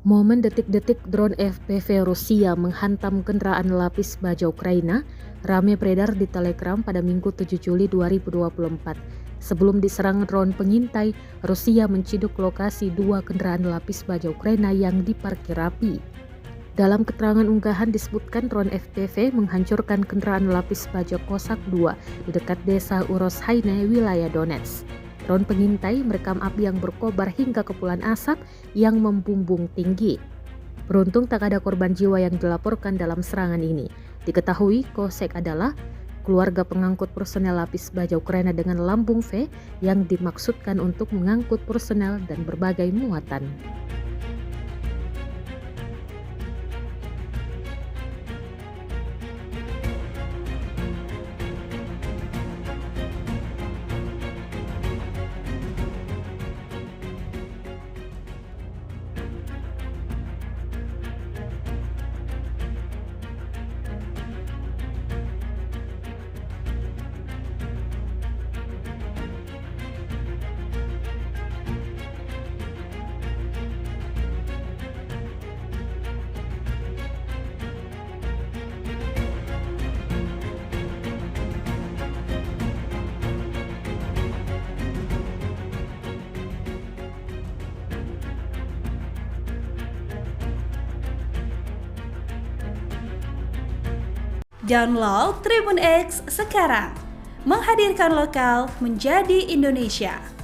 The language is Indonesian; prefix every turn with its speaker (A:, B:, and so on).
A: Momen detik-detik drone FPV Rusia menghantam kendaraan lapis baja Ukraina ramai beredar di Telegram pada Minggu 7 Juli 2024. Sebelum diserang drone pengintai, Rusia menciduk lokasi dua kendaraan lapis baja Ukraina yang diparkir rapi. Dalam keterangan unggahan disebutkan drone FPV menghancurkan kendaraan lapis baja Kosak 2 di dekat desa Urozhaine, wilayah Donetsk. Drone pengintai merekam api yang berkobar hingga kepulan asap yang membumbung tinggi. Beruntung tak ada korban jiwa yang dilaporkan dalam serangan ini. Diketahui Kosek adalah keluarga pengangkut personel lapis baja Ukraina dengan lambung V yang dimaksudkan untuk mengangkut personel dan berbagai muatan.
B: Download Tribun X sekarang, menghadirkan lokal menjadi Indonesia.